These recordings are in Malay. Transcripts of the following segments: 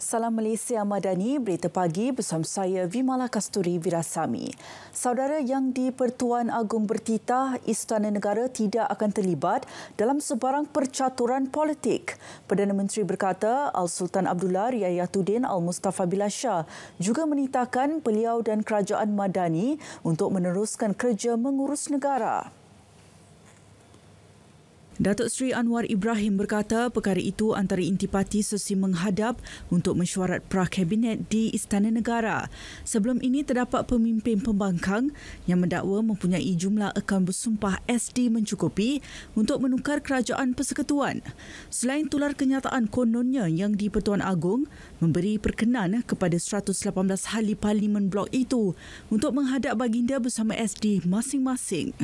Salam Malaysia Madani, berita pagi bersama saya Vimala Kasturi Virasami. Saudara yang di-Pertuan Agong bertitah, Istana Negara tidak akan terlibat dalam sebarang percaturan politik. Perdana Menteri berkata Al-Sultan Abdullah Riayatuddin Al-Mustafa Billah Shah juga menitahkan beliau dan Kerajaan Madani untuk meneruskan kerja mengurus negara. Datuk Seri Anwar Ibrahim berkata perkara itu antara intipati sesi menghadap untuk mesyuarat pra-kabinet di Istana Negara. Sebelum ini terdapat pemimpin pembangkang yang mendakwa mempunyai jumlah akaun bersumpah SD mencukupi untuk menukar kerajaan persekutuan. Selain tular kenyataan kononnya yang di-Pertuan Agong memberi perkenan kepada 118 ahli parlimen blok itu untuk menghadap baginda bersama SD masing-masing.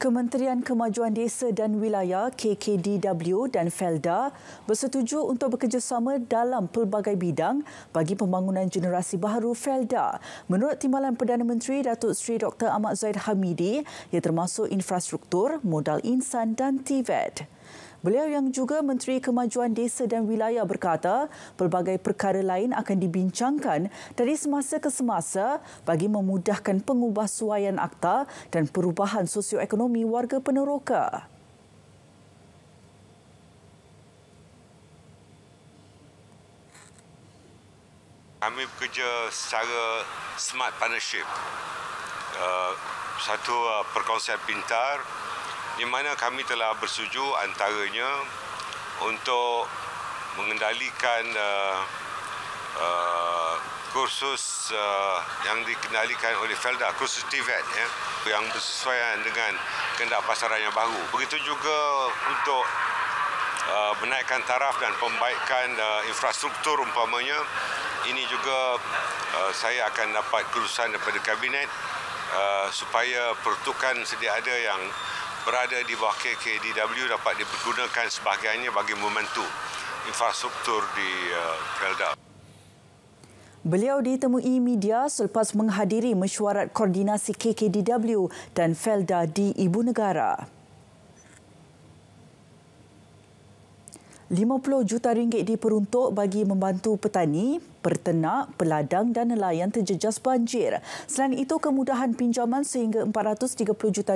Kementerian Kemajuan Desa dan Wilayah KKDW dan Felda bersetuju untuk bekerjasama dalam pelbagai bidang bagi pembangunan generasi baharu Felda. Menurut Timbalan Perdana Menteri Datuk Seri Dr. Ahmad Zahid Hamidi, ia termasuk infrastruktur, modal insan dan TVET. Beliau yang juga Menteri Kemajuan Desa dan Wilayah berkata pelbagai perkara lain akan dibincangkan dari semasa ke semasa bagi memudahkan pengubahsuaian akta dan perubahan sosioekonomi warga peneroka. Kami bekerja secara smart partnership, satu perkongsian pintar di mana kami telah bersetuju antaranya untuk mengendalikan kursus yang dikendalikan oleh Felda, kursus TVET yang bersesuaian dengan kehendak pasaran yang baru. Begitu juga untuk menaikkan taraf dan pembaikan infrastruktur umpamanya. Ini juga saya akan dapat keputusan daripada Kabinet supaya peruntukan sedia ada yang berada di bawah KKDW dapat dipergunakan sebahagiannya bagi membantu infrastruktur di Felda. Beliau ditemui media selepas menghadiri mesyuarat koordinasi KKDW dan Felda di Ibu Negara. RM50 juta diperuntuk bagi membantu petani, peternak, peladang dan nelayan terjejas banjir. Selain itu, kemudahan pinjaman sehingga RM430 juta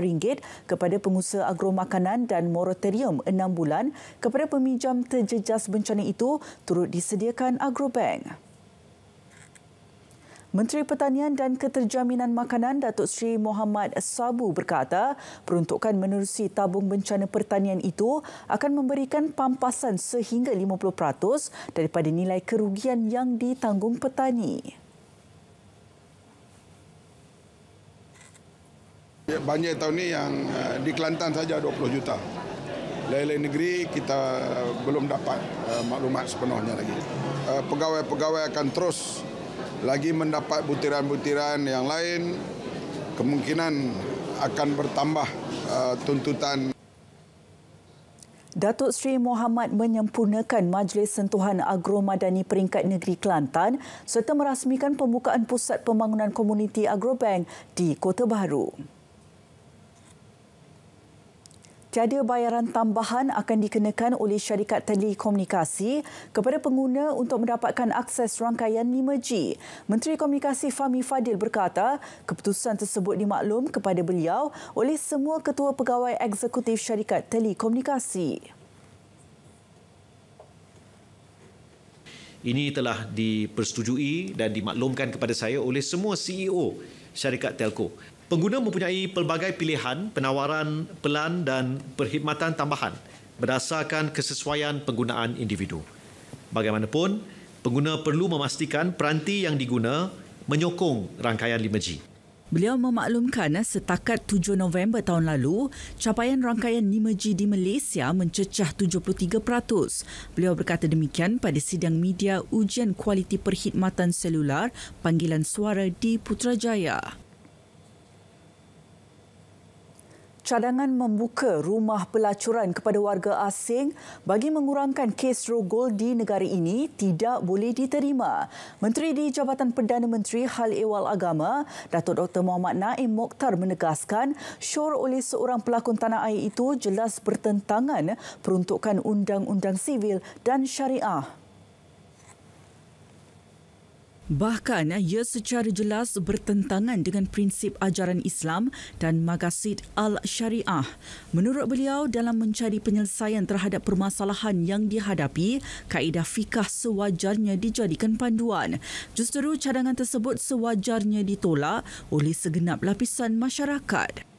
kepada pengusaha agromakanan dan moratorium 6 bulan kepada peminjam terjejas bencana itu turut disediakan Agrobank. Menteri Pertanian dan Keterjaminan Makanan Datuk Seri Mohamad Sabu berkata peruntukan menerusi tabung bencana pertanian itu akan memberikan pampasan sehingga 50% daripada nilai kerugian yang ditanggung petani. Banjir tahun ini yang di Kelantan saja 20 juta. Lain-lain negeri kita belum dapat maklumat sepenuhnya lagi. Pegawai-pegawai akan terus lagi mendapat butiran-butiran yang lain, kemungkinan akan bertambah tuntutan. Datuk Seri Mohamad menyempurnakan Majlis Sentuhan Agro Madani Peringkat Negeri Kelantan serta merasmikan pembukaan Pusat Pembangunan Komuniti Agrobank di Kota Baharu. Tiada bayaran tambahan akan dikenakan oleh syarikat telekomunikasi kepada pengguna untuk mendapatkan akses rangkaian 5G. Menteri Komunikasi Fahmi Fadil berkata keputusan tersebut dimaklum kepada beliau oleh semua ketua pegawai eksekutif syarikat telekomunikasi. Ini telah dipersetujui dan dimaklumkan kepada saya oleh semua CEO syarikat telco. Pengguna mempunyai pelbagai pilihan penawaran pelan dan perkhidmatan tambahan berdasarkan kesesuaian penggunaan individu. Bagaimanapun, pengguna perlu memastikan peranti yang diguna menyokong rangkaian 5G. Beliau memaklumkan setakat 7 November tahun lalu, capaian rangkaian 5G di Malaysia mencecah 73%. Beliau berkata demikian pada sidang media ujian kualiti perkhidmatan selular panggilan suara di Putrajaya. Cadangan membuka rumah pelacuran kepada warga asing bagi mengurangkan kes rogol di negara ini tidak boleh diterima. Menteri di Jabatan Perdana Menteri Hal Ehwal Agama, Datuk Dr. Mohammad Naim Mokhtar menegaskan syur oleh seorang pelakon tanah air itu jelas bertentangan peruntukan undang-undang sivil dan syariah. Bahkan ia secara jelas bertentangan dengan prinsip ajaran Islam dan Maqasid Al-Syariah. Menurut beliau, dalam mencari penyelesaian terhadap permasalahan yang dihadapi, kaedah fikah sewajarnya dijadikan panduan. Justeru cadangan tersebut sewajarnya ditolak oleh segenap lapisan masyarakat.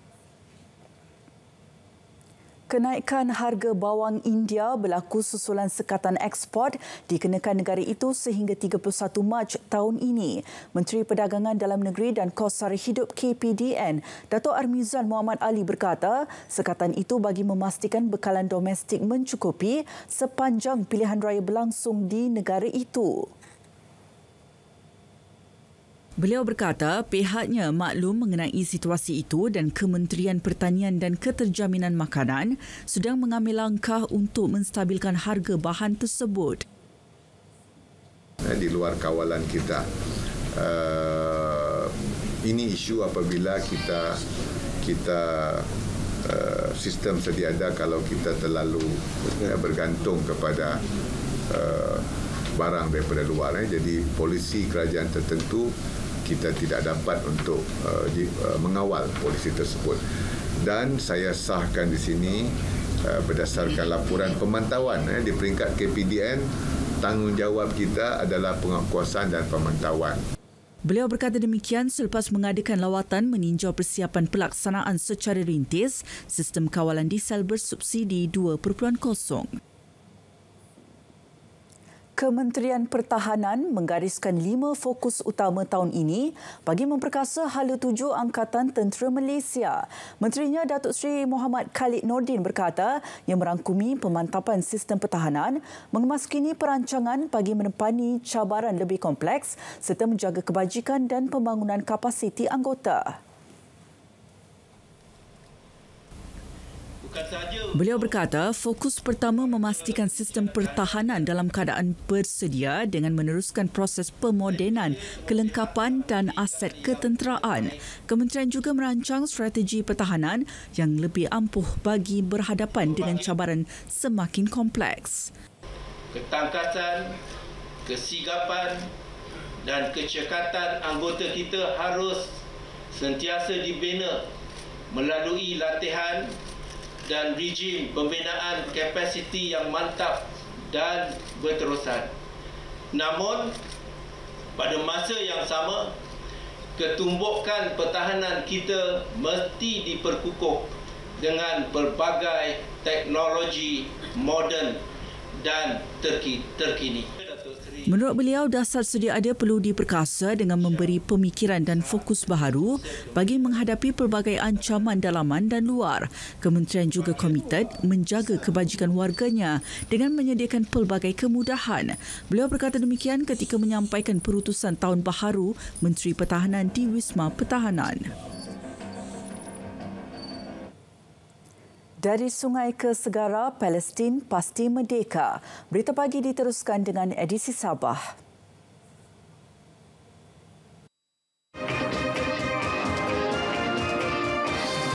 Kenaikan harga bawang India berlaku susulan sekatan ekspor dikenakan negara itu sehingga 31 Mac tahun ini. Menteri Perdagangan Dalam Negeri dan Kos Sara Hidup KPDN, Dato' Armizan Muhammad Ali berkata, sekatan itu bagi memastikan bekalan domestik mencukupi sepanjang pilihan raya berlangsung di negara itu. Beliau berkata pihaknya maklum mengenai situasi itu dan Kementerian Pertanian dan Keterjaminan Makanan sedang mengambil langkah untuk menstabilkan harga bahan tersebut. Di luar kawalan kita, ini isu apabila kita sistem sedia ada kalau kita terlalu bergantung kepada barang daripada luar. Jadi polisi kerajaan tertentu kita tidak dapat untuk mengawal polisi tersebut. Dan saya sahkan di sini berdasarkan laporan pemantauan di peringkat KPDN, tanggungjawab kita adalah penguasaan dan pemantauan. Beliau berkata demikian selepas mengadakan lawatan meninjau persiapan pelaksanaan secara rintis sistem kawalan diesel bersubsidi 2.0. Kementerian Pertahanan menggariskan 5 fokus utama tahun ini bagi memperkasa hala tuju Angkatan Tentera Malaysia. Menterinya Datuk Seri Muhammad Khalid Nordin berkata yang merangkumi pemantapan sistem pertahanan, mengemaskini perancangan bagi menepani cabaran lebih kompleks serta menjaga kebajikan dan pembangunan kapasiti anggota. Beliau berkata fokus pertama memastikan sistem pertahanan dalam keadaan bersedia dengan meneruskan proses pemodenan, kelengkapan dan aset ketenteraan. Kementerian juga merancang strategi pertahanan yang lebih ampuh bagi berhadapan dengan cabaran semakin kompleks. Ketangkasan, kesigapan dan kecekatan anggota kita harus sentiasa dibina melalui latihan dan rejim pembinaan kapasiti yang mantap dan berterusan. Namun, pada masa yang sama, ketumbukan pertahanan kita mesti diperkukuh dengan pelbagai teknologi moden dan terkini. Menurut beliau, dasar sedia ada perlu diperkasa dengan memberi pemikiran dan fokus baharu bagi menghadapi pelbagai ancaman dalaman dan luar. Kementerian juga komited menjaga kebajikan warganya dengan menyediakan pelbagai kemudahan. Beliau berkata demikian ketika menyampaikan perutusan Tahun Baharu Menteri Pertahanan di Wisma Pertahanan. Dari sungai ke segara, Palestin pasti merdeka. Berita pagi diteruskan dengan edisi Sabah.